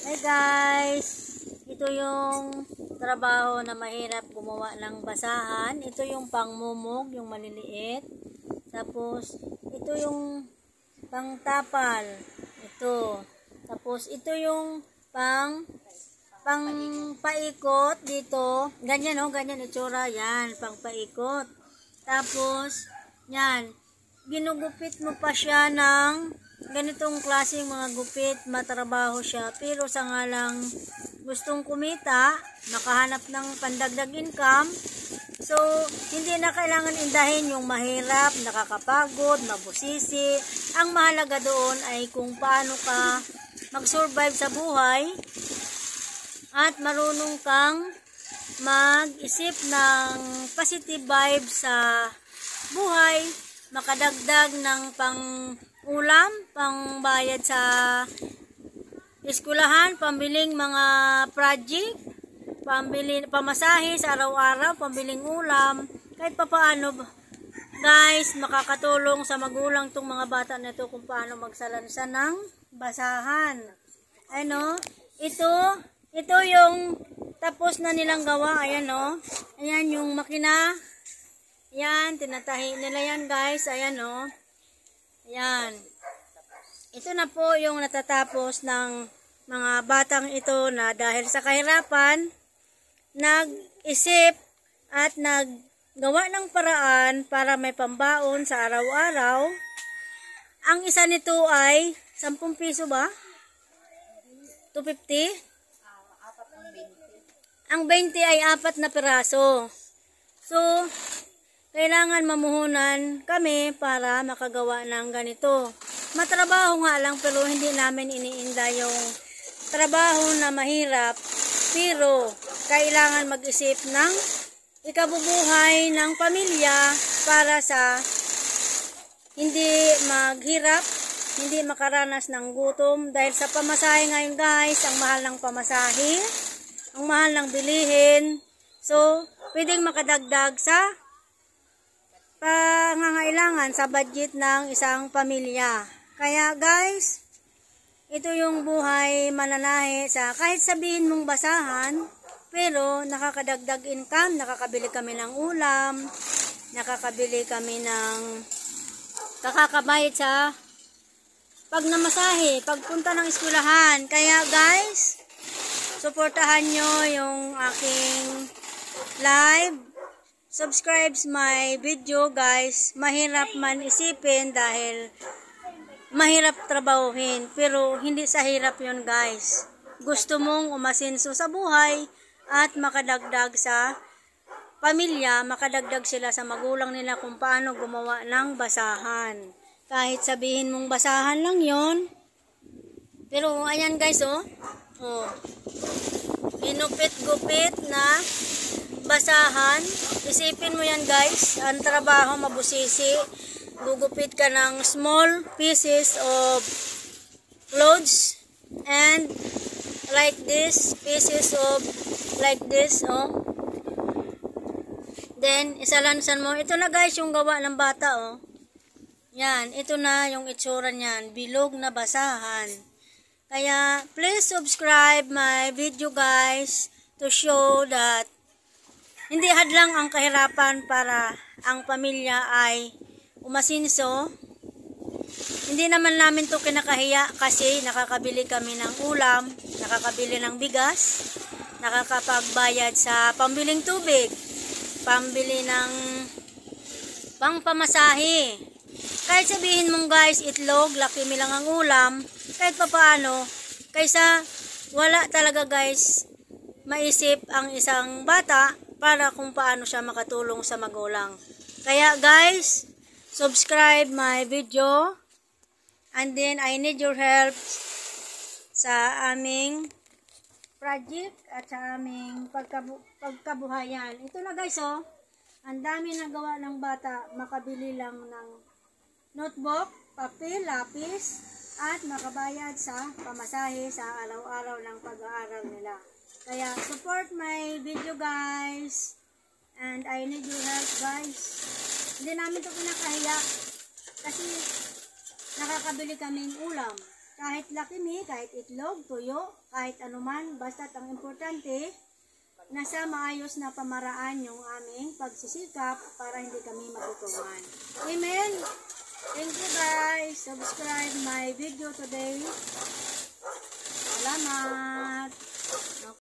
Hey guys, ito yung trabaho na mahirap gumawa ng basahan. Ito yung pangmumog, yung maliliit. Tapos ito yung pangtapal. Ito. Tapos ito yung paikot dito. Ganyan oh, ganyan itsura yan, pangpaikot. Tapos yan, ginugupit mo pa siya ng ganitong klaseng mga gupit, matrabaho siya, pero sa ngalang gustong kumita, makahanap ng pandagdag income, so hindi na kailangan indahin yung mahirap, nakakapagod, mabusisi. Ang mahalaga doon ay kung paano ka mag-survive sa buhay at marunong kang mag-isip ng positive vibes sa buhay, makadagdag ng pang-ulam, pang-bayad sa eskwelahan, pambiling mga project, pamasahe sa araw-araw, pambiling ulam, kahit papaano guys, makakatulong sa magulang tong mga bata na ito kung paano magsalansa ng basahan. Ano? Ito yung tapos na nilang gawa. Ayan o. Ayan yung makina. Ayan, tinatahi nila yan guys. Ayan o. Ayan. Ito na po yung natatapos ng mga batang ito na dahil sa kahirapan, nag-isip at naggawa ng paraan para may pambaon sa araw-araw. Ang isa nito ay 10 piso ba? 250? Ang 20 ay 4 na piraso. So, kailangan mamuhunan kami para makagawa ng ganito. Matrabaho nga lang pero hindi namin iniinda yung trabaho na mahirap. Pero, kailangan mag-isip ng ikabubuhay ng pamilya para sa hindi maghirap, hindi makaranas ng gutom. Dahil sa pamasahe ngayon guys, ang mahal ng pamasahe, ang mahal ng bilihin. So, pwedeng makadagdag sa pangangailangan sa budget ng isang pamilya. Kaya guys, ito yung buhay mananahe sa kahit sabihin mong basahan, pero nakakadagdag income, nakakabili kami ng ulam, nakakabili kami ng kakakabayad sa pagnamasahe, pagpunta ng eskwelahan. Kaya guys, suportahan nyo yung aking live. Subscribe my video guys. Mahirap man isipin dahil mahirap trabahuhin. Pero hindi sa hirap yun guys. Gusto mong umasenso sa buhay at makadagdag sa pamilya, makadagdag sila sa magulang nila kung paano gumawa ng basahan. Kahit sabihin mong basahan lang yon. Pero ayan guys oh. Oh. Ginupit-gupit na basahan. Isipin mo yan guys, ang trabaho mabusisi. Gugupit ka ng small pieces of clothes and like this, pieces of like this, oh. Then, isalansan mo. Ito na guys yung gawa ng bata, oh. Yan, ito na yung itsura niyan. Bilog na basahan. Kaya, please subscribe my video guys to show that hindi hadlang ang kahirapan para ang pamilya ay umasinso. Hindi naman namin to kinakahiya kasi nakakabili kami ng ulam, nakakabili ng bigas, nakakapagbayad sa pambiling tubig, pambili ng pangpamasahe. Kahit sabihin mong guys, itlog, laki mi lang ang ulam, kahit papaano, kaysa wala talaga guys, maisip ang isang bata para kung paano siya makatulong sa magulang. Kaya guys, subscribe my video and then I need your help sa aming project at sa aming pagkabuhayan. Ito na guys oh, ang dami na gawa ng bata, makabili lang ng notebook, papel, lapis, at makabayad sa pamasahe sa araw-araw ng pag-aaral nila. Kaya support my video guys and I need your help guys. Hindi namin ito pinakahiya kasi nakakabili kaming ulam. Kahit Lucky Me, kahit itlog, tuyo, kahit anuman, basta't ang importante, nasa maayos na pamaraan yung aming pagsisikap para hindi kami magutuman. Amen? Thank you guys. Subscribe my video today. Salamat.